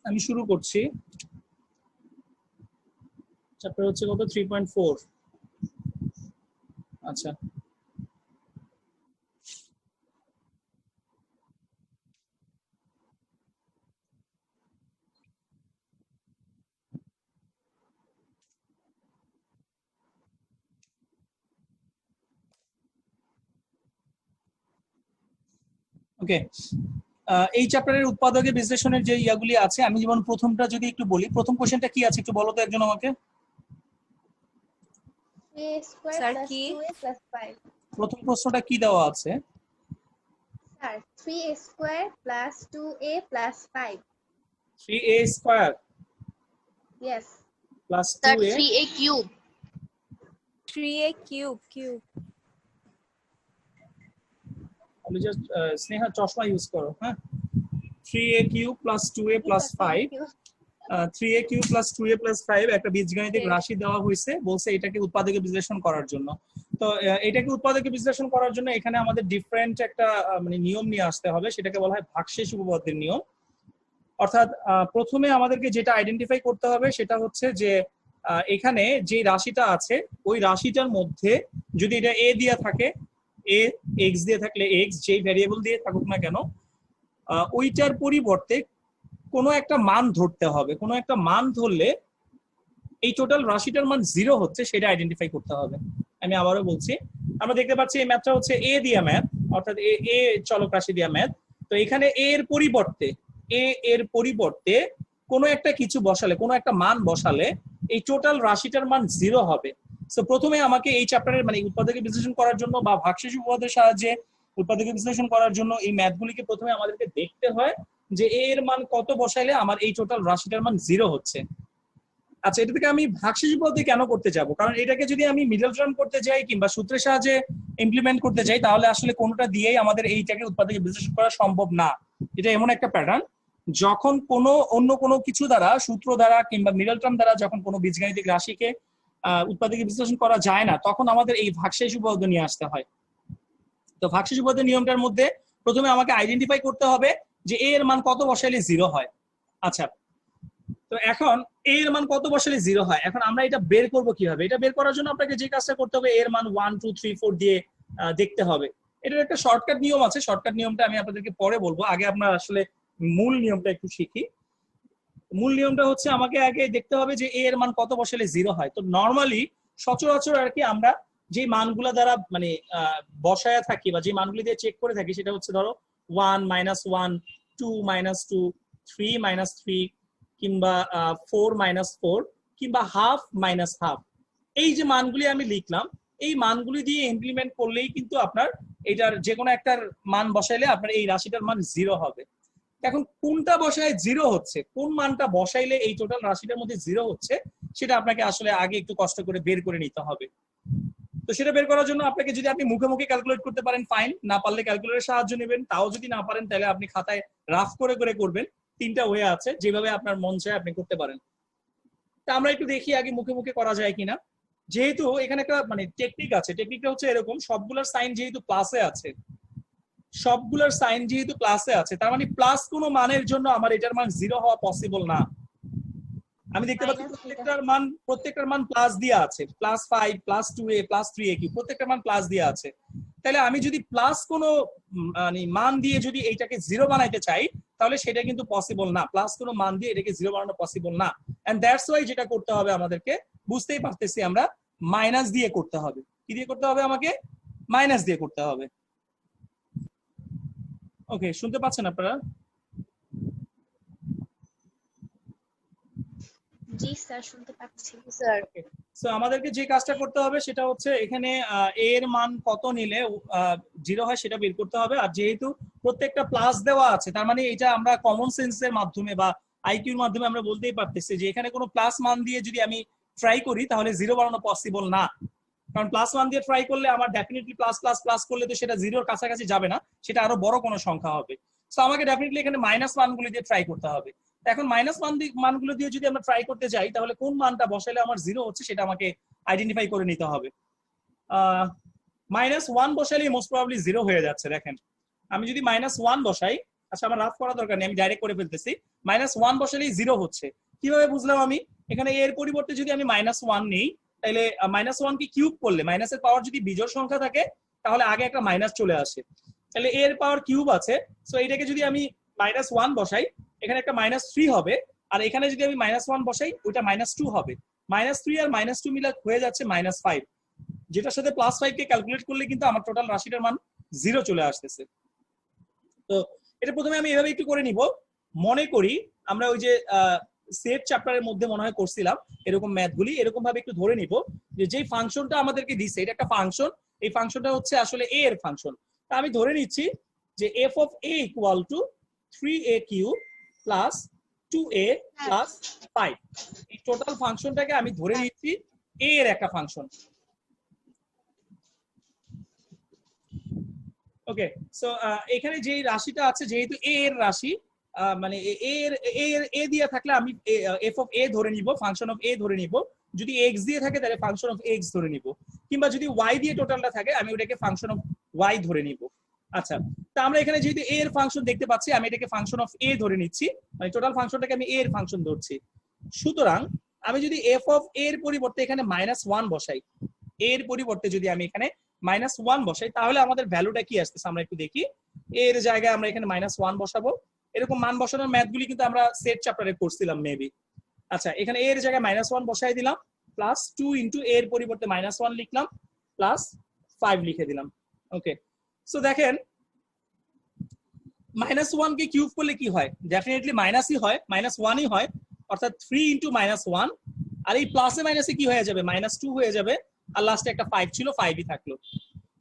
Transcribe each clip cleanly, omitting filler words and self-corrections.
আমি শুরু করছি। চ্যাপ্টার হচ্ছে কত 3.4। আচ্ছা, ওকে। এই চ্যাপ্টারের উৎপাদকের বিশ্লেষণের যে ইয়াগুলি আছে, আমি যেমন প্রথমটা যদি একটু বলি, প্রথম কোশ্চেনটা কি আছে একটু বলো তো একজন আমাকে। স্যার কি? প্রথম প্রশ্নটা কি দেওয়া আছে? Sir 3a square plus 2a plus 5। 3a square yes plus sir 2a 3a cube. 3a cube. আমি জাস্ট স্নেহা চশমা ইউজ করো, হ্যাঁ। 3a cube plus 2a plus 5, 3a cube plus 2a plus 5 একটা বীজগাণিতিক রাশি দেওয়া হয়েছে, বলছে এটাকে উৎপাদকে বিশ্লেষণ করার জন্য। তো এটাকে উৎপাদকে বিশ্লেষণ করার জন্য এখানে আমাদের ডিফারেন্ট একটা মানে নিয়ম নিয়ে আসতে হবে, সেটাকে বলা হয় ভাগশেষ উপপাদ্যের নিয়ম। অর্থাৎ প্রথমে আমাদেরকে যেটা আইডেন্টিফাই করতে হবে সেটা হচ্ছে যে এখানে যে রাশিটা আছে ওই রাশিটার মধ্যে যদি এটা a দিয়ে থাকে, a x দিয়ে থাকলে x, যেই ভ্যারিয়েবল দিয়ে থাকুক না কেন, ওইটার পরিবর্তে কোনো একটা মান ধরতে হবে। কোনো একটা মান ধরলে এই টোটাল রাশিটার মান 0 হচ্ছে সেটা আইডেন্টিফাই করতে হবে। আমি আবারও বলছি, আমরা দেখতে পাচ্ছি এই ম্যাথটা হচ্ছে a দিয়া ম্যাথ, অর্থাৎ a চলক রাশি দিয়া ম্যাথ। তো এখানে a এর পরিবর্তে কোনো একটা কিছু বসালে, কোনো একটা মান বসালে এই টোটাল রাশিটার মান 0 হবে। সো প্রথমে আমাকে এই চ্যাপ্টারের মানে উৎপাদকে বিশ্লেষণ করার জন্য বা ভাগশেষ উপপাদ্যের সাহায্যে উৎপাদকে বিশ্লেষণ করার জন্য এই ম্যাথগুলিকে প্রথমে আমাদেরকে দেখতে হয় যে a এর মান কত বসাইলে আমার এই টোটাল রাশিটার মান 0 হচ্ছে। আচ্ছা, এটা থেকে আমি ভাগশেষ উপপাদ্য কেন করতে যাব? কারণ এটাকে যদি আমি মিডল টার্ম করতে যাই কিংবা সূত্রের সাহায্যে ইমপ্লিমেন্ট করতে যাই তাহলে আসলে কোনোটা দিয়েই আমাদের এইটাকে উৎপাদকে বিশ্লেষণ করা সম্ভব না। এটা এমন একটা প্যাটার্ন, যখন কোনো অন্য কোনো কিছু দ্বারা, সূত্র দ্বারা কিংবা মিডল টার্ম দ্বারা যখন কোনো বীজগাণিতিক রাশিকে উৎপাদকে বিশ্লেষণ করা যায় না, তখন আমাদের এই ভাগশেষ উপপাদ্য নিয়ে আসতে হয়। তো ভাগশেষ উপপাদ্যের নিয়মটার মধ্যে প্রথমে আমাকে আইডেন্টিফাই করতে হবে যে a এর মান কত বসাইলে 0 হয়। আচ্ছা, তো এখন a এর মান কত বসালে 0 হয়, এখন আমরা এটা বের করব কিভাবে? এটা বের করার জন্য আপনাকে যে কাজটা করতে হবে, a এর মান 1 2 3 4 দিয়ে দেখতে হবে। এটার একটা শর্টকাট নিয়ম আছে, শর্টকাট নিয়মটা আমি আপনাদেরকে পরে বলবো, আগে আমরা আসলে মূল নিয়মটা একটু শিখি। মূল নিয়মটা হচ্ছে আমাকে আগে দেখতে হবে যে a এর মান কত বসালে 0 হয়। তো নরমালি সচরাচর আর কি আমরা যে মানগুলো দ্বারা মানে বসায়া থাকি বা যে মানগুলি দিয়ে চেক করে থাকি সেটা হচ্ছে ধরো 1 -1 2 -2 3 -3 কিংবা 4 -4 কিংবা হাফ -হাফ। এই যে মানগুলি আমি লিখলাম, এই মানগুলি দিয়ে ইমপ্লিমেন্ট করলেই কিন্তু আপনার এটার যে কোনো একটার মান বসাইলে আপনার এই রাশিটার মান 0 হবে। এখন কোনটা বসায় 0 হচ্ছে, কোন মানটা বসাইলে এই টোটাল রাশিটার মধ্যে 0 হচ্ছে, সেটা আপনাকে আসলে আগে একটু কষ্ট করে বের করে নিতে হবে। তো সেটা বের করার জন্য আপনাকে যদি আপনি মুখে মুখে ক্যালকুলেট করতে পারেন ফাইন, না পারলে ক্যালকুলেটরের সাহায্য নেবেন, তাও যদি না পারেন তাহলে আপনি খাতায় রাফ করে করে করবেন। তিনটা ওয়ে আছে, যেভাবে আপনার মন চায় আপনি করতে পারেন। তা আমরা একটু দেখি আগে মুখে মুখে করা যায় কিনা। যেহেতু এখানে একটা মানে টেকনিক আছে, টেকনিকটা হচ্ছে এরকম, সবগুলোর সাইন যেহেতু প্লাসে আছে, সবগুলোর সাইন যেহেতু প্লাসে আছে, তার মানে প্লাস কোনো মানের জন্য আমার এটার মান 0 হওয়া পসিবল না। আমি দেখতে পাচ্ছি প্রত্যেকটার মান প্লাস দিয়ে আছে, +5 +2a +3a কি প্রত্যেকটার মান প্লাস দিয়ে আছে। তাহলে আমি যদি প্লাস কোনো মানে মান দিয়ে যদি এইটাকে 0 বানাইতে চাই তাহলে সেটা কিন্তু পসিবল না, প্লাস কোনো মান দিয়ে এটাকে 0 বানানো পসিবল না। এন্ড দ্যাটস ওয়াই যেটা করতে হবে আমাদেরকে, বুঝতেই পারতেছি আমরা, মাইনাস দিয়ে করতে হবে। কি দিয়ে করতে হবে? আমাকে মাইনাস দিয়ে করতে হবে। ওকে, শুনতে পাচ্ছেন আপনারা? জি স্যার, শুনতে পাচ্ছি স্যার। সো আমাদেরকে যে কাজটা করতে হবে সেটা হচ্ছে এখানে a এর মান কত নিলে 0 হয় সেটা বের করতে হবে। আর যেহেতু প্রত্যেকটা প্লাস দেওয়া আছে, তার মানে এটা আমরা কমন সেন্সের মাধ্যমে বা আইকিউর মাধ্যমে আমরা বলতেই পারতেছি যে এখানে কোনো প্লাস মান দিয়ে যদি আমি ট্রাই করি তাহলে 0 বানানো পসিবল না। কারণ প্লাস মান দিয়ে ট্রাই করলে আমার ডেফিনেটলি প্লাস প্লাস প্লাস করলে তো সেটা 0-র কাছাকাছি যাবে না, সেটা আরো বড় কোনো সংখ্যা হবে। সো আমাকে ডেফিনেটলি এখানে মাইনাস মানগুলি দিয়ে ট্রাই করতে হবে। এখন মাইনাস মানগুলো দিয়ে যদি আমরা ট্রাই করতে যাই তাহলে কোন মানটা বসাইলে আমার 0 হচ্ছে সেটা আমাকে আইডেন্টিফাই করে নিতে হবে। -1 বসাইলে মোস্ট প্রবাবলি 0 হয়ে যাচ্ছে। দেখেন, আমি যদি -1 বসাই আচ্ছা আমার রাফ করা দরকার নেই, আমি ডাইরেক্ট করে ফেলতেছি। -1 বসালেই 0 হচ্ছে। কিভাবে বুঝলাম আমি? এখানে এর পরিবর্তে যদি আমি -1 নেই, তাহলে -1 কে কিউব করলে মাইনাসের পাওয়ার যদি বিজোড় সংখ্যা থাকে তাহলে আগে একটা মাইনাস চলে আসে। তাহলে এর পাওয়ার কিউব আছে, সো এটাকে যদি আমি -1 বসাই, এখানে একটা -3 হবে। আর এখানে যদি আমি -1 বসাই, ওইটা -2 হবে। -3 আর -2 মিলে হয়ে যাচ্ছে -5, যেটার সাথে +5 কে ক্যালকুলেট করলে কিন্তু আমার টোটাল রাশিটার মান 0 চলে আসতেছে। তো এটা প্রথমে আমি এভাবে একটু করে নিব। মনে করি আমরা ওই যে সেট চ্যাপ্টারের মধ্যে মনে হয় করছিলাম এরকম ম্যাথগুলি, এরকম ভাবে একটু ধরে নিব যে যেই ফাংশনটা আমাদেরকে দিছে এটা একটা ফাংশন, এই ফাংশনটা হচ্ছে আসলে a এর ফাংশন। তা আমি ধরে নিচ্ছি যে f of a equal to 3a cube plus 2a plus 5। এই টোটাল ফাংশনটাকে আমি ধরে নিচ্ছি a এর একটা ফাংশন। ওকে, সো এখানে যে রাশিটা আছে যেহেতু a এর রাশি, মানে a দিয়ে থাকলে আমি f of a ধরে নিব, ফাংশন অফ a ধরে নিব। যদি x দিয়ে থাকে তাহলে ফাংশন অফ x ধরে নিব, কিংবা যদি y দিয়ে টোটালটা থাকে আমি ওটাকে ফাংশন অফ y ধরে নিব। আচ্ছা, তো আমরা এখানে যেহেতু a এর ফাংশন দেখতে পাচ্ছি, আমি এটাকে ফাংশন অফ a ধরে নিচ্ছি, মানে টোটাল ফাংশনটাকে আমি a এর ফাংশন ধরছি। সুতরাং আমি যদি f of a এর পরিবর্তে এখানে -1 বসাই, a এর পরিবর্তে যদি আমি এখানে -1 বসাই, তাহলে আমাদের ভ্যালুটা কি আসতেছে আমরা একটু দেখি। এর জায়গায় আমরা এখানে -1 বসাবো। এরকম মান বসানোর ম্যাথগুলি কিন্তু আমরা সেট চ্যাপ্টারে করছিলাম মেবি। আচ্ছা, এখানে এর জায়গায় -1 বসাই দিলাম, +2 ইনটু এর পরিবর্তে -1 লিখলাম, +5 লিখে দিলাম। ওকে, সো দেখেন -1 কে কিউব করলে কি হয়? ডেফিনেটলি মাইনাসই হয়, -1ই হয়, অর্থাৎ 3 ইনটু -1। আর এই প্লাসে মাইনাসে কি হয়ে যাবে? -2 হয়ে যাবে। আর লাস্টে একটা 5 ছিল, 5ই থাকলো।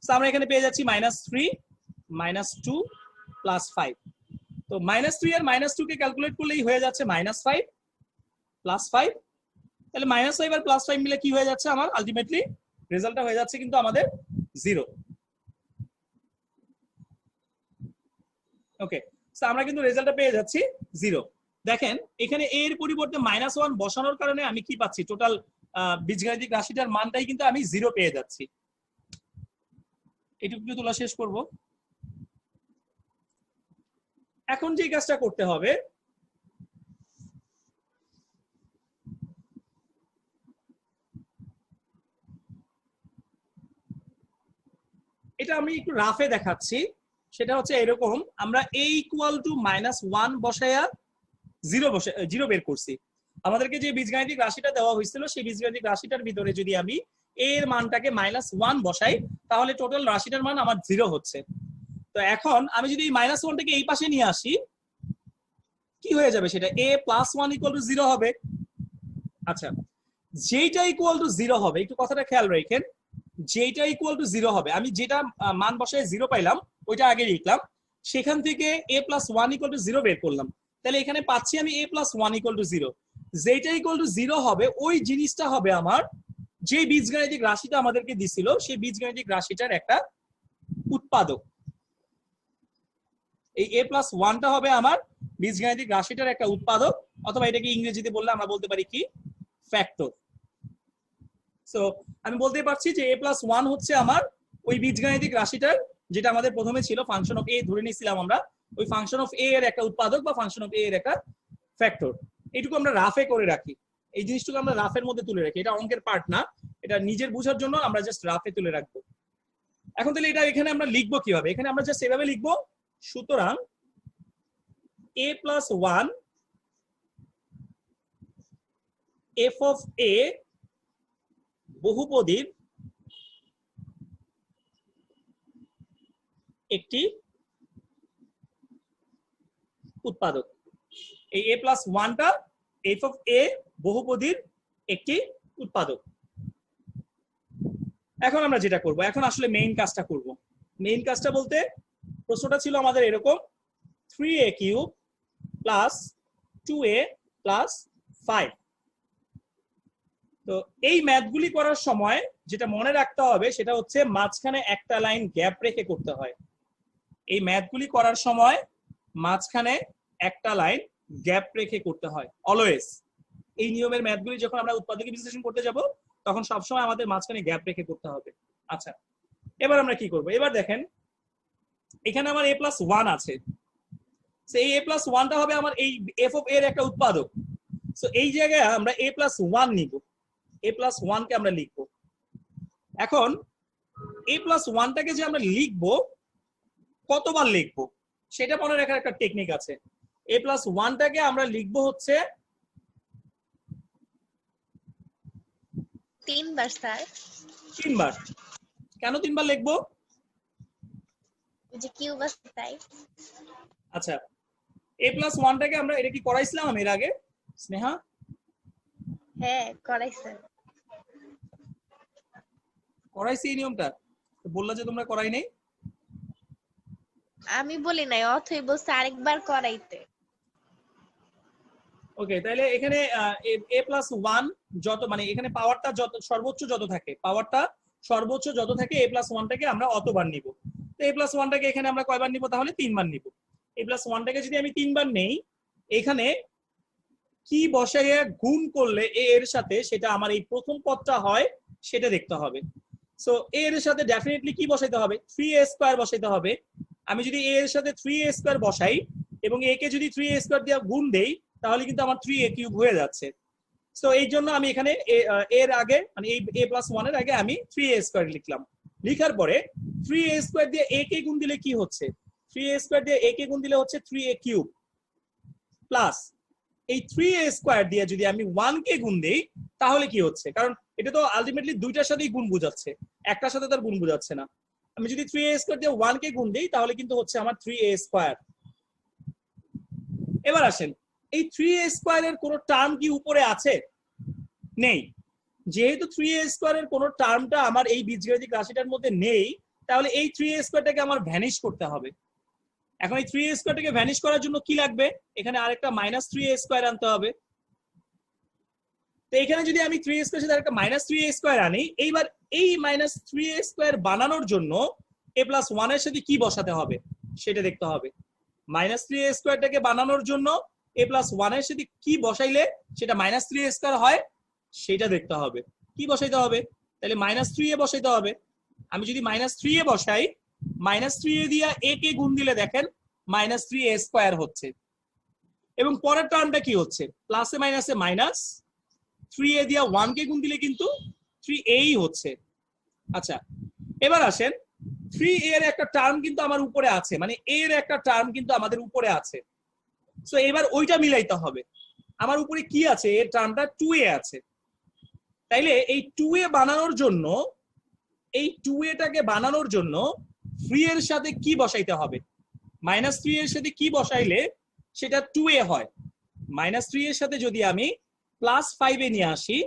সো আমরা এখানে পেয়ে যাচ্ছি -3 -2 +5। তো -3 আর -2 কে ক্যালকুলেট করলেই হয়ে যাচ্ছে -5 +5। তাহলে -5 আর +5 মিলে কি হয়ে যাচ্ছে আমার? আলটিমেটলি রেজাল্টটা হয়ে যাচ্ছে কিন্তু আমাদের 0। ওকে, সো আমরা কিন্তু রেজাল্টটা পেয়ে যাচ্ছি 0। দেখেন এখানে a এর পরিবর্তে -1 বসানোর কারণে আমি কি পাচ্ছি? টোটাল বীজগাণিতিক রাশিটার মানটাই কিন্তু আমি 0 পেয়ে যাচ্ছি। এটুকু তোলা শেষ করব। এখন যে কাজটা করতে হবে, এটা আমি একটু রাফে দেখাচ্ছি। সেটা হচ্ছে এরকম, আমরা a ইকুয়াল টু -1 বসায়া 0 বের করছি। আমাদেরকে যে বীজগাণিতিক রাশিটা দেওয়া হয়েছিল সেই বীজগাণিতিক রাশিটার ভিতরে যদি আমি a এর মানটাকে -1 বসাই, তাহলে টোটাল রাশিটার মান আমার 0 হচ্ছে। তো এখন আমি যদি এই -1টাকে এই পাশে নিয়ে আসি, কি হয়ে যাবে? সেটা a + 1 = 0 হবে। আচ্ছা, যেটা ইকুয়াল টু 0 হবে, একটু কথাটা খেয়াল রাখেন, যেটা ইকুয়াল টু 0 হবে, আমি যেটা মান বসায় 0 পাইলাম ওইটা আগে লিখলাম, সেখান থেকে a + 1 = 0 বের করলাম। তাহলে এখানে পাচ্ছি আমি a + 1 = 0। যেটা ইকুয়াল টু 0 হবে ওই জিনিসটা হবে আমার যে বীজগাণিতিক রাশিটা আমাদেরকে দিছিল, সেই বীজগাণিতিক রাশিটার একটা উৎপাদক। এই a + 1টা হবে আমার বীজগাণিতিক রাশিটার একটা উৎপাদক, অথবা এটাকে ইংরেজিতে বললে আমরা বলতে পারি কি? ফ্যাক্টর। সো আমি বলতে পারছি যে a + 1 হচ্ছে আমার ওই বীজগাণিতিক রাশিটার, যেটা আমাদের প্রথমে ছিল ফাংশন অফ a ধরে নিয়েছিলাম আমরা, ওই ফাংশন অফ a এর একটা উৎপাদক বা ফাংশন অফ a এর একটা ফ্যাক্টর। এইটুকু আমরা রাফে করে রাখি, এই জিনিসটুকু আমরা রাফের মধ্যে তুলে রাখি। এটা অঙ্কের পার্ট না, এটা নিজের বোঝার জন্য আমরা জাস্ট রাফে তুলে রাখবো। এখন তাহলে এটা এখানে আমরা লিখবো কিভাবে? এখানে আমরা জাস্ট এভাবে লিখবো। সুতরাং a + 1 f of a বহুপদীর একটি উৎপাদক। এই a + 1টা f of a বহুপদীর একটি উৎপাদক। এখন আমরা যেটা করব, এখন আসলে মেইন কাজটা করব। মেইন কাজটা বলতে প্রশ্নটা ছিল আমাদের এরকম, 3a³ + 2a + 5। তো এই ম্যাথগুলি করার সময় যেটা মনে রাখতে হবে সেটা হচ্ছে মাঝখানে একটা লাইন গ্যাপ রেখে করতে হয়। এই ম্যাথগুলি করার সময় মাঝখানে একটা লাইন গ্যাপ রেখে করতে হয় অলওয়েজ। এই নিয়মের ম্যাথগুলি যখন আমরা উৎপাদক বিশ্লেষণ করতে যাব তখন সবসময় আমাদের মাঝখানে গ্যাপ রেখে করতে হবে। আচ্ছা, এবার আমরা কি করব? এবার দেখেন এখানে আমার a + 1 আছে, সো এই a প্লাস ওয়ানটা হবে আমার এই এফ অফ এর একটা উৎপাদক। সো এই জায়গায় আমরা a প্লাস ওয়ান নিব, a প্লাস ওয়ানকে আমরা লিখবো। এখন a প্লাস ওয়ানটাকে যে আমরা লিখবো, কতবার লিখবো সেটা মনে রাখার একটা টেকনিক আছে। a প্লাস ওয়ানটাকে আমরা লিখবো হচ্ছে 3 বার স্যার। 3বার। কেন 3বার লিখবো? ওই যে কিউব আছে তাই। আচ্ছা, a প্লাস ওয়ানটাকে আমরা, এটা কি করাইছিলাম আমি এর আগে স্নেহা? হ্যাঁ করাইছেন। করাইছি এই নিয়মটা? তো বললা যে তোমরা করাই নাই। আমি বলি নাই, অথই বলছে আরেকবার করাইতে। ওকে, তাহলে এখানে a প্লাস ওয়ান যত, মানে এখানে পাওয়ারটা যত সর্বোচ্চ যত থাকে, পাওয়ারটা সর্বোচ্চ যত থাকে a প্লাস ওয়ানটাকে আমরা অতবার নিব। তো a প্লাস ওয়ানটাকে এখানে আমরা কয়বার নিব? তাহলে 3বার নিব। a প্লাস ওয়ানটাকে যদি আমি 3বার নেই, এখানে কি বসাইয়ে গুণ করলে a এর সাথে সেটা আমার এই প্রথম পদটা হয় সেটা দেখতে হবে। সো a এর সাথে ডেফিনেটলি কি বসাইতে হবে? 3a স্কয়ার বসাইতে হবে। আমি যদি a এর সাথে 3a স্কয়ার বসাই এবং a কে যদি 3a স্কয়ার দিয়ে গুণ দেই, তাহলে কিন্তু আমার 3a কিউব হয়ে যাচ্ছে। সো এই জন্য আমি এখানে এর আগে, মানে এই a প্লাস ওয়ান এর আগে আমি 3a স্কয়ার লিখলাম। লিখার পরে 3a স্কয়ার দিয়ে a কে গুণ দিলে কি হচ্ছে? 3a স্কয়ার দিয়ে a কে গুণ দিলে হচ্ছে 3a কিউব, প্লাস এই 3a স্কয়ার দিয়ে যদি আমি 1 কে গুণ দেই তাহলে কি হচ্ছে? কারণ এটা তো আলটিমেটলি দুইটার সাথেই গুণ বোঝাচ্ছে, একটার সাথে তার গুণ বোঝাচ্ছে না। আমি যদি 3a স্কয়ার দিয়ে 1 কে গুণ দেই তাহলে কিন্তু হচ্ছে আমার 3a স্কয়ার। এবার আসেন, এই 3a স্কয়ার এর কোনো টার্ম কি উপরে আছে? নেই। যেহেতু 3a স্কয়ার এর কোনো টার্মটা আমার এই বীজগাণিতিক রাশিটার মধ্যে নেই, তাহলে এই 3a স্কয়ারটাকে আমার ভ্যানিশ করতে হবে। এখন এই 3a স্কয়ারটাকে ভ্যানিশ করার জন্য কি লাগবে? এখানে আরেকটা মাইনাস 3a স্কয়ার আনতে হবে। তো এখানে যদি আমি 3a স্কয়ার সাথে আরেকটা মাইনাস 3a স্কয়ার আনি, এইবার এই মাইনাস 3a স্কয়ার বানানোর জন্য a প্লাস ওয়ান এর সাথে কি বসাতে হবে সেটা দেখতে হবে। মাইনাস 3a স্কয়ারটাকে বানানোর জন্য a প্লাস ওয়ান এর সাথে কি বসাইলে সেটা মাইনাস 3a স্কয়ার হয় সেটা দেখতে হবে। কি বসাইতে হবে? তাহলে মাইনাস 3a বসাইতে হবে। আমি যদি মাইনাস 3a বসাই, মাইনাস 3a দিয়ে a কে গুণ দিলে দেখেন মাইনাস 3a স্কয়ার হচ্ছে। এবং পরের টার্মটা কি হচ্ছে? প্লাসে মাইনাসে মাইনাস, 3a দিয়া 1 কে গুণ দিলে কিন্তু 3a হচ্ছে। আচ্ছা, এবার আসেন, 3a এর একটা টার্ম কিন্তু আমার উপরে আছে, মানে a এর একটা টার্ম কিন্তু আমাদের উপরে আছে। সো এবার ওইটা মিলাইতে হবে। আমার উপরে কি আছে? এর টার্মটা 2a আছে। তাইলে এই 2a বানানোর জন্য, এই 2a টাকে বানানোর জন্য 3 এর সাথে কি বসাইতে হবে? মাইনাস 3 এর সাথে কি বসাইলে সেটা 2a হয়? মাইনাস 3 এর সাথে যদি আমি প্লাস 5a নিয়ে আসি,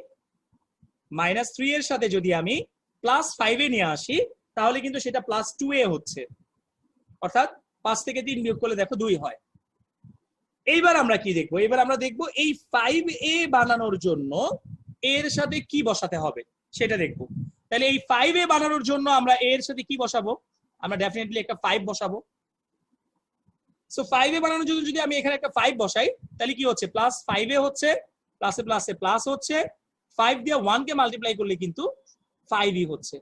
মাইনাস 3 এর সাথে যদি আমি প্লাস 5a নিয়ে আসি, তাহলে কিন্তু সেটা প্লাস 2a হচ্ছে। অর্থাৎ 5 থেকে 3 বিয়োগ করলে দেখো 2 হয়। এইবার আমরা কি দেখবো? এবার আমরা দেখবো এই 5a বানানোর জন্য এর সাথে কি বসাতে হবে সেটা দেখবো। তাহলে এই 5a বানানোর জন্য আমরা এর সাথে কি বসাবো? আমরা ডেফিনেটলি একটা 5 বসাবো। সো 5a বানানোর জন্য যদি আমি এখানে একটা 5 বসাই, তাহলে কি হচ্ছে? প্লাস 5a হচ্ছে, প্লাসে প্লাসে প্লাস হচ্ছে, 5 দিয়ে 1 কে মাল্টিপ্লাই করলে কিন্তু 5ই হচ্ছে।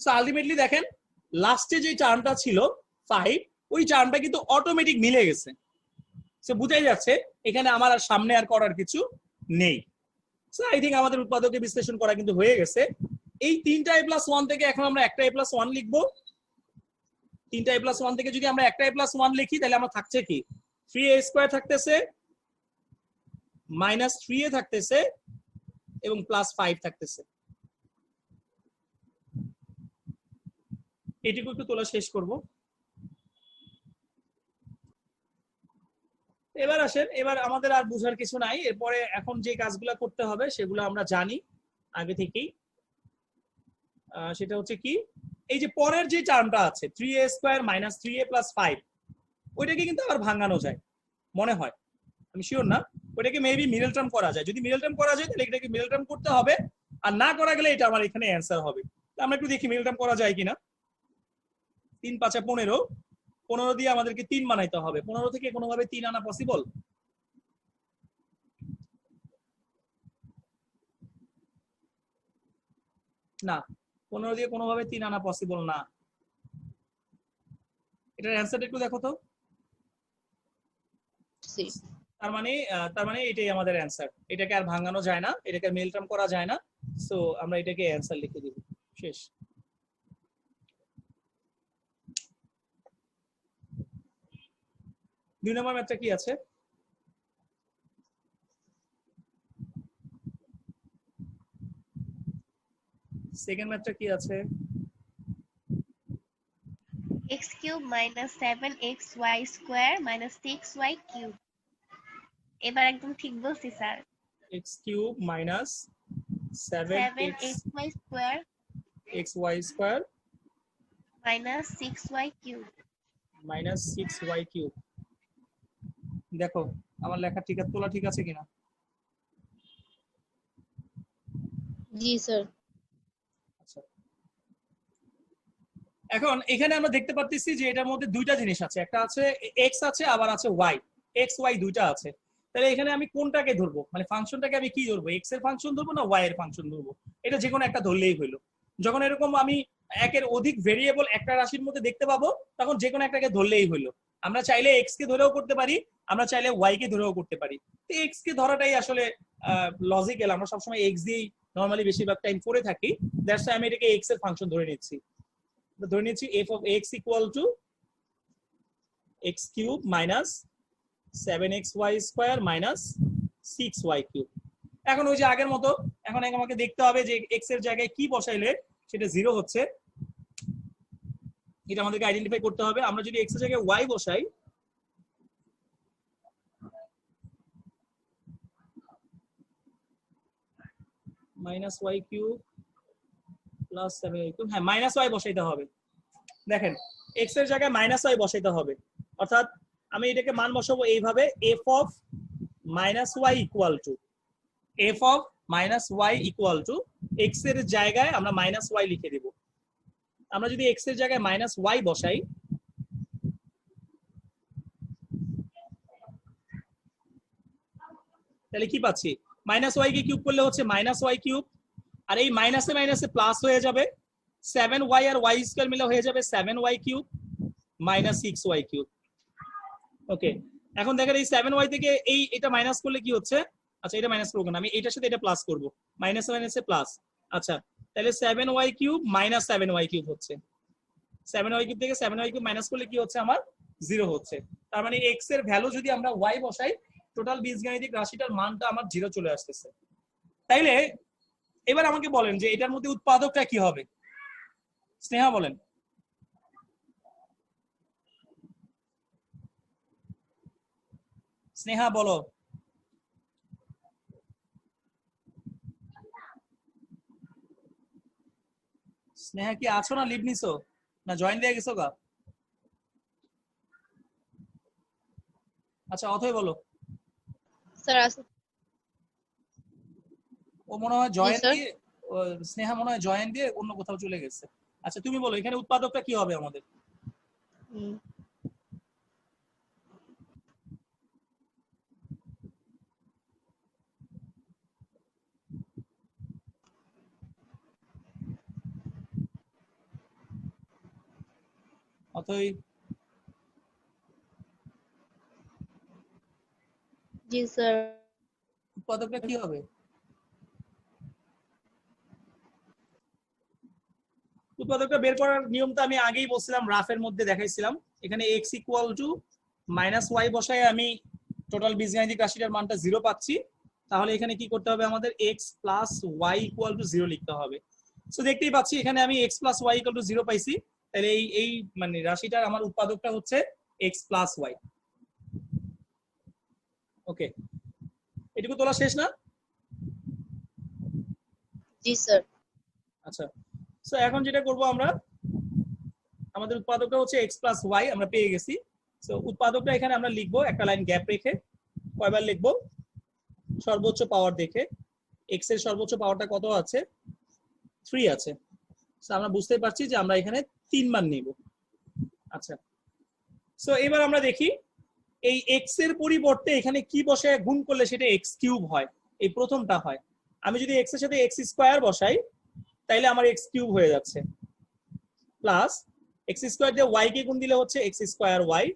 সো আলটিমেটলি দেখেন লাস্টে যে টার্মটা ছিল 5, ওই টার্মটা কিন্তু অটোমেটিক মিলে গেছে। সো বুঝাই যাচ্ছে এখানে আমার আর সামনে আর করার কিছু নেই। সো আই থিঙ্ক আমাদের উৎপাদকে বিশ্লেষণ করা কিন্তু হয়ে গেছে। এই 3টা a প্লাস 1 থেকে এখন আমরা একটা a প্লাস 1 লিখবো। 3টা a প্লাস 1 থেকে যদি আমরা একটা a প্লাস 1 লিখি, তাহলে আমার থাকছে কি? 3a স্কয়ার থাকতেছে, মাইনাস 3a থাকতেছে এবং প্লাস 5 থাকতেছে। এটুকু একটু তোলা শেষ করব। এবার আসেন, এবার আমাদের আর বোঝার কিছু নাই। এরপরে এখন যে কাজগুলো করতে হবে সেগুলো আমরা জানি আগে থেকেই। সেটা হচ্ছে কি, এই যে পরের যে টার্মটা আছে 3a square minus 3a plus 5, ওইটাকে কিন্তু আবার ভাঙানো যায় মনে হয়, আমি শিওর না। ওইটাকে মেবি মিডল টার্ম করা যায়। যদি মিডল টার্ম করা যায় তাহলে এটাকে মিডল টার্ম করতে হবে, আর না করা গেলে এটা আমার এখানে অ্যান্সার হবে। আমরা একটু দেখি মিডল টার্ম করা যায় কিনা। 3 5 15, 15 দিয়ে আমাদেরকে 3 বানাইতে হবে। 15 থেকে কোনোভাবে 3 আনা পসিবল না। 15 দিয়ে কোনোভাবে 3 আনা পসিবল না। এটার অ্যান্সারটা একটু দেখো তো। সি। তার মানে এটাই আমাদের অ্যান্সার। এটাকে আর ভাঙানো যায় না, এটাকে মেল টার্ম করা যায় না। সো আমরা এটাকে অ্যান্সার লিখে দিব, শেষ। দুই নম্বর ম্যাথটা কি আছে? সেকেন্ড ম্যাথটা কি আছে? x cube minus 7xy square minus 6y cube। এবার একদম ঠিক বলছি sir. x cube minus 7xy 7xy square square minus 6y cube। Minus 6y cube. দেখো আমার লেখা ঠিক আছে, তোলা ঠিক আছে কিনা? জি স্যার। আচ্ছা, এখন এখানে আমরা দেখতে পাচ্ছি যে এটার মধ্যে দুইটা জিনিস আছে, একটা আছে এক্স আছে, আবার আছে ওয়াই। এক্স ওয়াই দুইটা আছে। তাহলে এখানে আমি কোনটাকে ধরবো, মানে ফাংশনটাকে আমি কি ধরবো, এক্স এর ফাংশন ধরবো না ওয়াই এর ফাংশন ধরবো? এটা যে কোনো একটা ধরলেই হইলো। যখন এরকম আমি একের অধিক ভেরিয়েবল একটা রাশির মধ্যে দেখতে পাবো, তখন যে কোনো একটাকে ধরলেই হইলো। আমরা চাইলে এক্স কে ধরেও করতে পারি, আমরা চাইলে ওয়াই কে ধরেও করতে পারি। তো এক্স কে ধরাটাই আসলে লজিক্যাল, আমরা সবসময় এক্স দিয়েই নর্মালি বেশিরভাগ টাইম করে থাকি। দ্যাটস ওয়াই আমি এটাকে এক্স এর ফাংশন ধরে নিচ্ছি। ধরে নিচ্ছি F of x equal to x cube minus 7xy square minus 6y cube. এখন ওই যে আগের মতো, এখন আমাকে দেখতে হবে যে এক্স এর জায়গায় কি বসাইলে সেটা 0 হচ্ছে, এটা আমাদেরকে আইডেন্টিফাই করতে হবে। আমরা যদি এক্স এর জায়গায় y বসাই, minus Y cube plus 7y cube, হ্যাঁ মাইনাস ওয়াই বসাইতে হবে। দেখেন এক্স এর জায়গায় মাইনাস ওয়াই বসাইতে হবে, অর্থাৎ আমি এটাকে মান বসাবো এইভাবে, F of minus Y equal to F of minus Y equal to X এর জায়গায় আমরা মাইনাস ওয়াই লিখে দিব। আমরা যদি এক্স এর জায়গায় মাইনাস ওয়াই বসাই, তাহলে কি পাচ্ছি, মাইনাস ওয়াই কে কিউব করলে হচ্ছে মাইনাস ওয়াই কিউব, আর এই মাইনাসে মাইনাসে প্লাস হয়ে যাবে, 7y আর y স্কয়ার মিলে হয়ে যাবে 7y cube minus 6y cube. ওকে, এখন দেখেন এই 7y থেকে এটা মাইনাস করলে কি হচ্ছে, আচ্ছা এটা মাইনাস করবো না, আমি এটার সাথে এটা প্লাস করব, মাইনাস মাইনাসে প্লাস। আচ্ছা তাহলে 7y cube minus 7y cube হচ্ছে, 7y কিউব থেকে 7y কিউব মাইনাস করলে কি হচ্ছে আমার 0 হচ্ছে। তার মানে x এর ভ্যালু যদি আমরা y বসাই, টোটাল বীজগাণিতিক রাশিটার মানটা আমার 0 চলে আসতেছে। তাইলে এবার আমাকে বলেন যে এটার মধ্যে উৎপাদকটা কি হবে? স্নেহা বলেন। স্নেহা বলো। স্নেহা কি আছো না লিভ নিছো, না জয়েন দিয়ে গেছো গা? আচ্ছা অথই বলো। স্যার আছে। ও মনে হয় জয়েন স্যার। দিয়ে, স্নেহা মনে হয় জয়েন দিয়ে অন্য কোথাও চলে গেছে। আচ্ছা তুমি বলো এখানে উৎপাদকটা কি হবে আমাদের? অথই জি স্যার। উৎপাদকটা কি হবে? উৎপাদকটা বের করার নিয়মটা আমি আগেই বলছিলাম, রাফের মধ্যে দেখাইছিলাম। এখানে x equal to minus Y বসায় আমি টোটাল বীজগাণিতিক রাশিটার মানটা 0 পাচ্ছি। তাহলে এখানে কি করতে হবে আমাদের, x plus Y equal to 0 লিখতে হবে। সো দেখতেই পাচ্ছি এখানে আমি x plus Y equal to 0 পাইছি। তাহলে এই মানে রাশিটার আমার উৎপাদকটা হচ্ছে x প্লাস ওয়াই। ওকে, এটুকু তোলা শেষ না? জি স্যার। আচ্ছা, সো এখন যেটা করব আমরা, আমাদের উৎপাদকটা হচ্ছে x প্লাস ওয়াই আমরা পেয়ে গেছি। সো উৎপাদকটা এখানে আমরা লিখবো একটা লাইন গ্যাপ রেখে। কয়বার লিখবো? সর্বোচ্চ পাওয়ার দেখে। x এর সর্বোচ্চ পাওয়ারটা কত আছে? 3 আছে। সো আমরা বুঝতেই পারছি যে আমরা এখানে 3 বার নিব। আচ্ছা, সো এবার আমরা দেখি এই x এর পরিবর্তে এখানে কি বসে গুণ করলে সেটা x কিউব হয়, এই প্রথমটা হয়। আমি যদি x এর সাথে x স্কয়ার বসাই, তাইলে আমার x কিউব হয়ে যাচ্ছে, প্লাস এক্স স্কোয়ার দিয়ে ওয়াই কে গুণ দিলে হচ্ছে এক্স স্কোয়ার ওয়াই।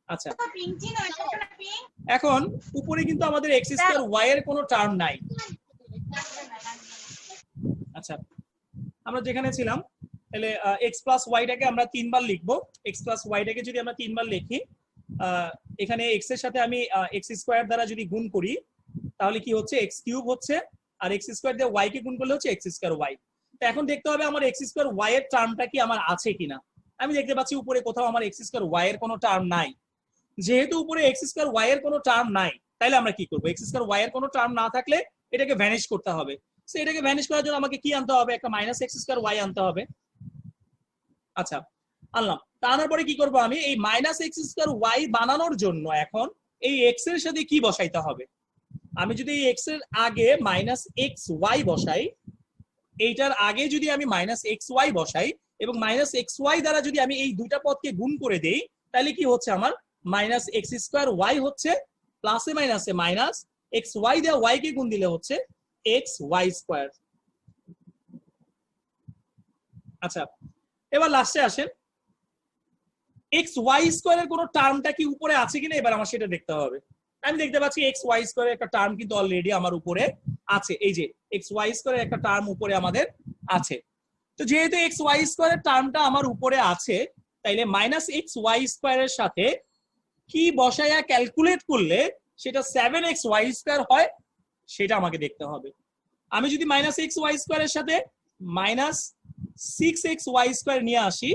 আচ্ছা এখন উপরে কিন্তু আমাদের এক্স স্কোয়ার ওয়াই এর কোনো টার্ম নাই। আচ্ছা আমরা যেখানে ছিলাম তাহলে এক্স প্লাস ওয়াইটাকে আমরা 3 বার লিখবো। এক্স প্লাস ওয়াইটাকে যদি আমরা 3 বার লিখি, এখানে এক্স এর সাথে আমি এক্স স্কোয়ার দ্বারা যদি গুণ করি তাহলে কি হচ্ছে এক্স কিউব হচ্ছে, আর এক্স স্কোয়ার দিয়ে ওয়াই কে গুণ করলে হচ্ছে এক্স স্কোয়ার ওয়াই। তো এখন দেখতে হবে আমার এক্স স্কোয়ার ওয়াই এর টার্মটা কি আমার আছে কিনা। আমি দেখতে পাচ্ছি উপরে কোথাও আমার এক্স স্কোয়ার ওয়াই এর কোনো টার্ম নাই। যেহেতু উপরে এক্স স্কোয়ার ওয়াই এর কোনো টার্ম নাই, তাহলে আমরা কি করবো, এক্স স্কোয়ার ওয়াই এর কোনো টার্ম না থাকলে এটাকে ভ্যানিশ করতে হবে। সো এটাকে ভ্যানিশ করার জন্য আমাকে কি আনতে হবে, একটা মাইনাস এক্স স্কোয়ার ওয়াই আনতে হবে। আচ্ছা আনলাম, তা আনার পরে কি করব, আমি এই মাইনাস এক্স স্কোয়ার ওয়াই বানানোর জন্য এখন এই এক্স এর সাথে কি বসাইতে হবে। আমি যদি এই এক্স এর আগে মাইনাস এক্স ওয়াই বসাই, এইটার আগে যদি আমি মাইনাস এক্স ওয়াই বসাই এবং মাইনাস এক্স ওয়াই দ্বারা যদি আমি এই দুইটা পদকে গুণ করে দেই, তাহলে কি হচ্ছে আমার মাইনাস এক্স স্কোয়ার ওয়াই হচ্ছে প্লাসে মাইনাসে মাইনাস এক্স ওয়াই দিয়ে ওয়াই কে গুণ দিলে হচ্ছে এক্স ওয়াই স্কোয়ার। আচ্ছা এবার লাস্টে আসেন, এক্স ওয়াই স্কোয়ারের কোনো টার্মটা কি উপরে আছে কিনা এবার আমার সেটা দেখতে হবে। আমি দেখতে পাচ্ছি এক্স ওয়াই স্কোয়ারের একটা টার্ম কিন্তু অলরেডি আমার উপরে আছে। এই যে এক্স ওয়াই স্কোয়ারের একটা টার্ম উপরে আমাদের আছে। তো যেহেতু এক্স ওয়াই স্কোয়ারের টার্মটা আমার উপরে আছে, তাইলে মাইনাস এক্স ওয়াই স্কোয়ারের সাথে কি বসায়া ক্যালকুলেট করলে সেটা 7x ওয়াই স্কোয়ার হয় সেটা আমাকে দেখতে হবে। আমি যদি মাইনাস এক্স ওয়াই স্কোয়ারের সাথে মাইনাস 6x ওয়াই স্কোয়ার নিয়ে আসি,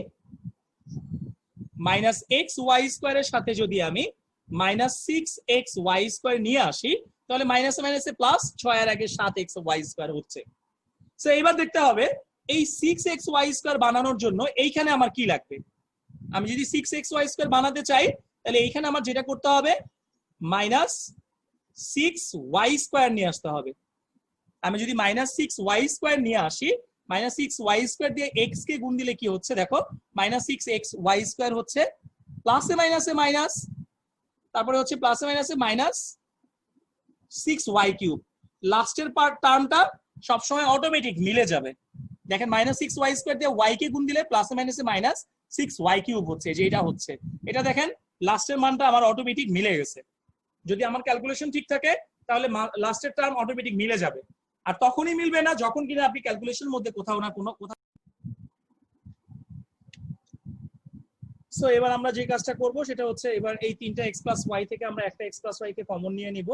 মাইনাস এক্স ওয়াই স্কোয়ারের সাথে যদি আমি মাইনাস 6x ওয়াই স্কোয়ার নিয়ে আসি, তাহলে মাইনাসে মাইনাসে প্লাস, 6 এর আগে 7x ওয়াই স্কোয়ার হচ্ছে। সো এবার দেখতে হবে এই 6x ওয়াই স্কোয়ার বানানোর জন্য এইখানে আমার কি লাগবে। আমি যদি 6x ওয়াই স্কোয়ার বানাতে চাই তাহলে এইখানে আমার যেটা করতে হবে মাইনাস 6y স্কোয়ার নিয়ে আসতে হবে। আমি যদি মাইনাস 6y স্কোয়ার নিয়ে আসি, মাইনাস 6y স্কোয়ার দিয়ে x কে গুণ দিলে কি হচ্ছে দেখো, মাইনাস 6x ওয়াই স্কোয়ার হচ্ছে প্লাসে মাইনাসে মাইনাস, তারপরে হচ্ছে প্লাসে মাইনাসে মাইনাস 6y কিউব। লাস্টের পার্ট টার্মটা সবসময় অটোমেটিক মিলে যাবে। দেখেন মাইনাস 6y স্কোয়ার দিয়ে y কে গুণ দিলে প্লাসে মাইনাসে মাইনাস 6y কিউব হচ্ছে, যে এটা হচ্ছে, এটা দেখেন লাস্টের মানটা আমার অটোমেটিক মিলে গেছে। যদি আমার ক্যালকুলেশন ঠিক থাকে তাহলে লাস্টের টার্ম অটোমেটিক মিলে যাবে। আর তখনই মিলবে না যখন কিনা আপনি ক্যালকুলেশনের মধ্যে কোথাও না কোথাও। সো এবার আমরা যে কাজটা করব সেটা হচ্ছে এবার এই তিনটা x প্লাস ওয়াই থেকে আমরা একটা x প্লাস ওয়াই কে কমন নিয়ে নিব।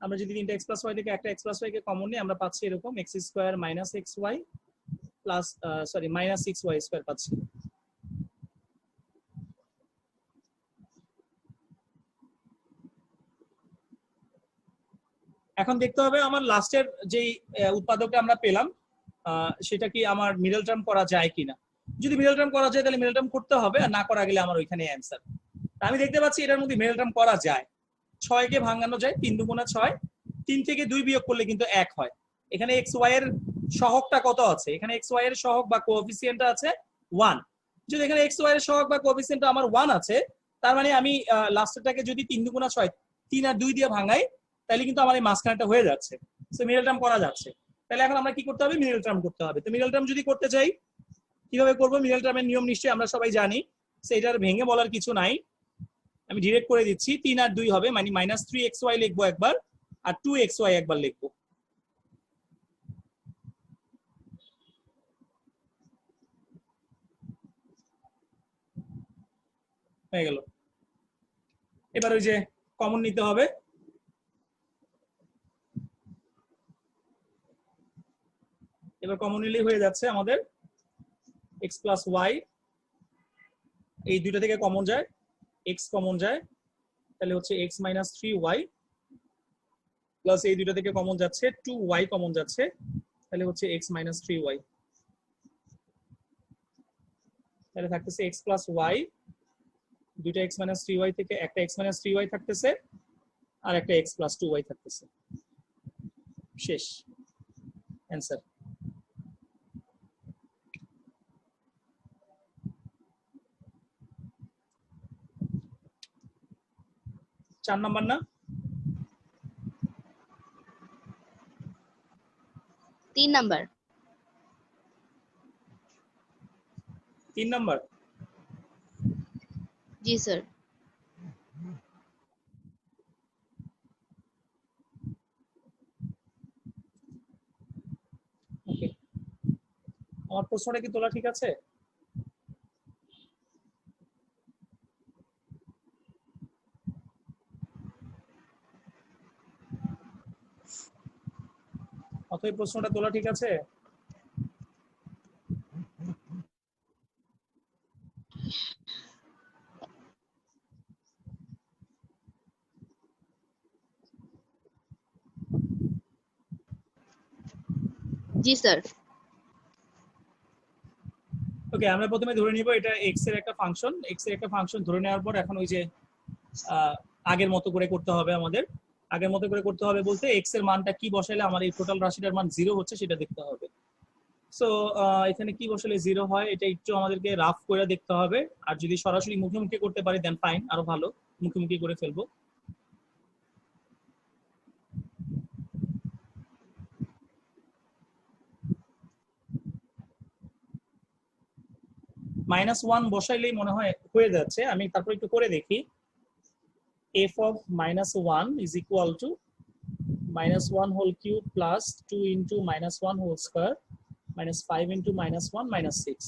আমরা যদি তিনটা x প্লাস ওয়াই থেকে একটা x প্লাস ওয়াই কে কমন নিই, আমরা পাচ্ছি এরকম x square minus X Y plus minus 6y square পাচ্ছি। এখন দেখতে হবে আমার লাস্টের যেই উৎপাদকটা আমরা পেলাম সেটা কি আমার মিডল টার্ম করা যায় কিনা। যদি মিডল টার্ম করা যায় তাহলে মিডল টার্ম করতে হবে, আর না করা গেলে আমার ওইখানে অ্যান্সার। আমি দেখতে পাচ্ছি এটার মধ্যে মিডল টার্ম করা যায়, 6 কে ভাঙানো যায়, 3 দুগুণা 6, 3 থেকে 2 বিয়োগ করলে কিন্তু 1 হয়। এখানে এক্স ওয়াই এর সহগটা কত আছে, এখানে এক্স ওয়াই এর সহগ বা কোএফিসিয়েন্টটা আছে 1। যদি এখানে এক্স ওয়াই এর সহগ বা কোএফিসিয়েন্টটা আমার 1 আছে, তার মানে আমি লাস্টেরটাকে যদি 3 দুগুণা 6, 3 আর 2 দিয়ে ভাঙাই, তাহলে কিন্তু আমার এই মাঝখানেটা হয়ে যাচ্ছে। সো মিডল টার্ম করা যাচ্ছে। তাহলে এখন আমরা কি করতে হবে, মিডল টার্ম করতে হবে। তো মিডল টার্ম যদি করতে চাই কিভাবে করব, মিডল টার্মের নিয়ম নিশ্চয়ই আমরা সবাই জানি, সেটার ভেঙে বলার কিছু নাই, আমি ডিরেক্ট করে দিচ্ছি। 3 আর 2 হবে, মানে মাইনাস 3xy লিখবো একবার আর 2xy একবার লিখবো। হয়ে গেল। এবার ওই যে কমন নিতে হবে, এবার কমন নিলেই হয়ে যাচ্ছে আমাদের x প্লাস ওয়াই, এই দুইটা থেকে কমন যায়, x কমন যায়, তাহলে হচ্ছে x মাইনাস 3y প্লাস এই দুইটা থেকে কমন যাচ্ছে 2y কমন যাচ্ছে, তাহলে হচ্ছে x মাইনাস 3y, তাহলে থাকতেছে x প্লাস ওয়াই, দুইটা x মাইনাস 3y থেকে একটা x মাইনাস 3y থাকতেছে আর একটা x প্লাস 2y থাকতেছে। শেষ অ্যান্সার। চার নাম্বার না, 3 নাম্বার। 3 নাম্বার। জি স্যার। ওকে, আমার প্রশ্নটা কি তোলা ঠিক আছে? অতএব প্রশ্নটা তোলা ঠিক আছে? জি স্যার। ওকে, আমরা প্রথমে ধরে নিব এটা এক্স এর একটা ফাংশন। এক্স এর একটা ফাংশন ধরে নেওয়ার পর এখন ওই যে আগের মতো করে করতে হবে আমাদের। আগের মতো করে করতে হবে বলতে এক্স এর মানটা কি বসাইলে আমার এই টোটাল রাশিটার মান 0 হচ্ছে সেটা দেখতে হবে। সো এখানে কি বসালে 0 হয় এটা একটু আমাদেরকে রাফ করে দেখতে হবে। আর যদি সরাসরি মুখোমুখি করতে পারি দেন ফাইন, আরো ভালো, মুখোমুখি করে ফেলবো। -1 বসাইলেই মনে হয় হয়ে যাচ্ছে, আমি তারপর একটু করে দেখি। f of -1 is equal to -1 whole cube plus 2 into -1 whole square minus 5 into -1 minus 6।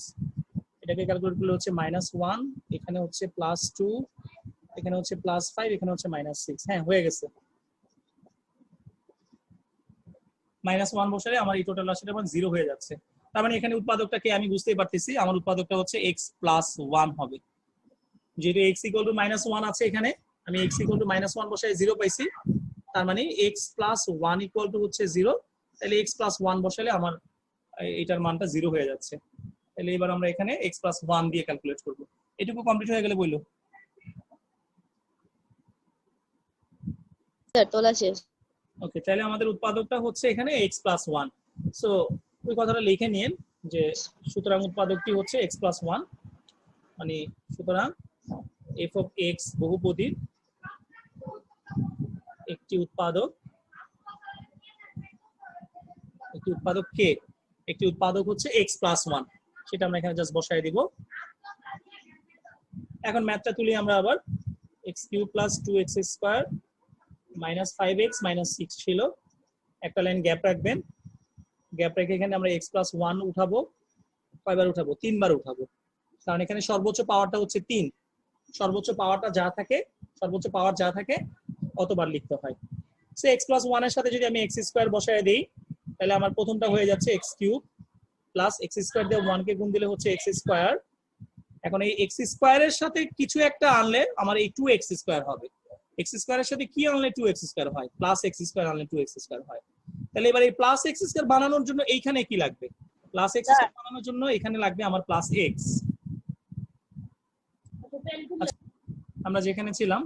এটাকে ক্যালকুলেট করলে হচ্ছে -1, এখানে হচ্ছে +2, এখানে হচ্ছে +5, এখানে হচ্ছে -6। হ্যাঁ, হয়ে গেছে। -1 বসালে আমার এই টোটাল রাশিটা মান 0 হয়ে যাচ্ছে। তার মানে এখানে উৎপাদকটাকে আমি বুঝতেই পারতেছি, আমার উৎপাদকটা হচ্ছে x + 1 হবে। যেহেতু x = -1 আছে এখানে, আমি x = -1 বসাই 0 পাইছি। তার মানে x + 1 = হচ্ছে 0। তাহলে x + 1 বসালে আমার এটার মানটা 0 হয়ে যাচ্ছে। তাহলে এবার আমরা এখানে x + 1 দিয়ে ক্যালকুলেট করব। এটুকু কমপ্লিট হয়ে গেলে বললো। স্যার তোলা শেষ। ওকে, তাহলে আমাদের উৎপাদকটা হচ্ছে এখানে x + 1। সো ওই কথাটা লিখে নিন যে সুতরাং উৎপাদকটি হচ্ছে x + 1, মানে সুতরাং f of x বহুপদীর একটি উৎপাদক কে, একটি উৎপাদক হচ্ছে x + 1, সেটা আমরা এখানে জাস্ট বসায় দিব। এখন ম্যাথটা তুলি আমরা আবার। x³ + 2x² -5x -6 ছিল, একটা লাইন গ্যাপ রাখবেন। গ্যাপ রেখে এখানে আমরা x + 1 উঠাবো। কয়বার উঠাবো? 3 বার উঠাবো, কারণ এখানে সর্বোচ্চ পাওয়ারটা হচ্ছে 3। সর্বোচ্চ পাওয়ারটা যা থাকে, সর্বোচ্চ পাওয়ার যা থাকে অতবার লিখতে হয়। সো x + 1 এর সাথে যদি আমি x² বসায় দেই তাহলে আমার প্রথমটা হয়ে যাচ্ছে x³ প্লাস x² দিয়ে 1 কে গুণ দিলে হচ্ছে x²। এখন এই x² এর সাথে কিছু একটা আনলে আমার এই 2x² হবে। x² এর সাথে কি আনলে 2x² হয়? প্লাস x² আনলে 2x² হয়। তাহলে এবার এই প্লাস x² বানানোর জন্য এইখানে কি লাগবে? প্লাস x² বানানোর জন্য এখানে লাগবে আমার প্লাস x। আমরা যেখানে ছিলাম,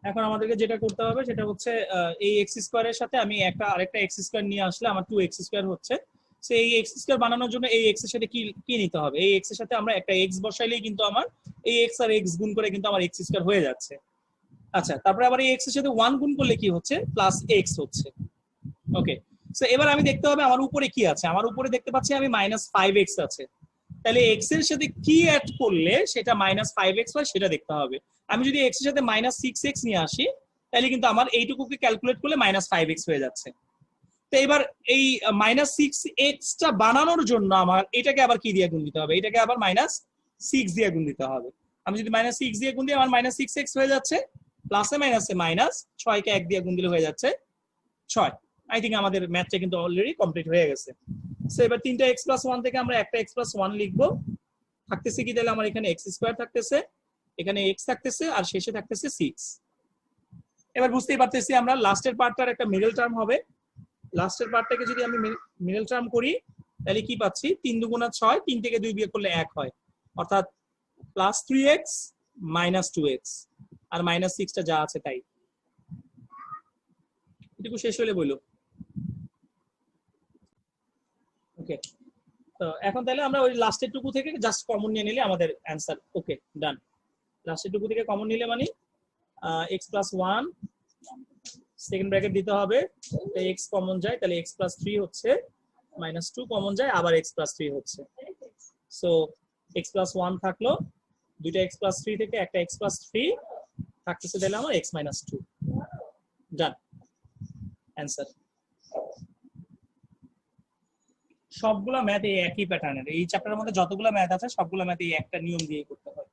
এখন আমাদেরকে যেটা করতে হবে সেটা হচ্ছে এই x² এর সাথে আমি আরেকটা x² নিয়ে আসলে আমার 2x² হচ্ছে। সো এই x² বানানোর জন্য এই x এর সাথে কি নিতে হবে? এই x এর সাথে আমরা একটা x বসাইলেই কিন্তু আমার এই x আর x গুণ করে কিন্তু আমার x² হয়ে যাচ্ছে। আচ্ছা, তারপরে আবার এই x এর সাথে 1 গুণ করলে কি হচ্ছে? প্লাস x হচ্ছে। ওকে, সো এবার আমি দেখতে হবে আমার উপরে কি আছে। আমার উপরে দেখতে পাচ্ছি আমি -5x আছে। তাহলে x এর সাথে কি অ্যাড করলে সেটা -5x হয় সেটা দেখতে হবে। আমি যদি x এর সাথে -6x নিয়ে আসি তাহলে কিন্তু আমার এইটুকুকে ক্যালকুলেট করলে -5x হয়ে যাচ্ছে। তো এবার এই -6x টা বানানোর জন্য আমার এটাকে আবার কি দিয়ে গুণ দিতে হবে? এটাকে আবার -6 দিয়ে গুণ দিতে হবে। আমি যদি -6 দিয়ে গুণ দিই আমার -6x হয়ে যাচ্ছে, প্লাসে মাইনাসে মাইনাস, 6 কে 1 দিয়ে গুণ দিলে হয়ে যাচ্ছে 6। আই থিঙ্ক আমাদের ম্যাথটা কিন্তু অলরেডি কমপ্লিট হয়ে গেছে। সো এবার তিনটা x + 1 থেকে আমরা একটা x + 1 লিখবো। থাকতেছে কি? তাহলে আমার এখানে x² থাকতেছে, এখানে x থাকতেছে, আর শেষে থাকতেছে 6। এবার বুঝতেই পারতেছি আমরা লাস্টের পার্টটার একটা মিডল টার্ম হবে। লাস্টের পার্টটাকে যদি আমি মিডল টার্ম করি তাহলে কি পাচ্ছি? 3 × 2 = 6, 3 থেকে 2 বিয়োগ করলে 1 হয়, অর্থাৎ +3x -2x, আর -6টা যা আছে তাই। এটুকু শেষ হলে বললো। ওকে, তো এখন তাহলে আমরা ওই লাস্টের টুকু থেকে জাস্ট কমন নিয়ে নিলে আমাদের অ্যান্সার। ওকে, ডান। লাস্টের টুকু থেকে কমন নিলে মানে x + 1 সেকেন্ড ব্র্যাকেট দিতে হবে, x কমন যায় তাহলে x + 3 হচ্ছে, -2 কমন যায় আবার x + 3 হচ্ছে। সো x প্লাস 1 থাকলো, দুইটা x প্লাস 3 থেকে একটা x প্লাস 3 থাকতেছে তাহলে আমার x মাইনাস 2। ডান, অ্যান্সার। সবগুলা ম্যাথ এই একই প্যাটার্নের, এই চ্যাপ্টারের মধ্যে যতগুলো ম্যাথ আছে সবগুলো ম্যাথ এই একটা নিয়ম দিয়ে করতে হয়।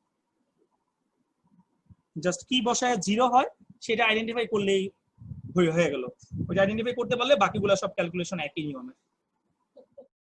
জাস্ট কি বসায় 0 হয় সেটা আইডেন্টিফাই করলেই হয়ে গেল। ওইটা আইডেন্টিফাই করতে পারলে বাকিগুলো সব ক্যালকুলেশন একই নিয়মে।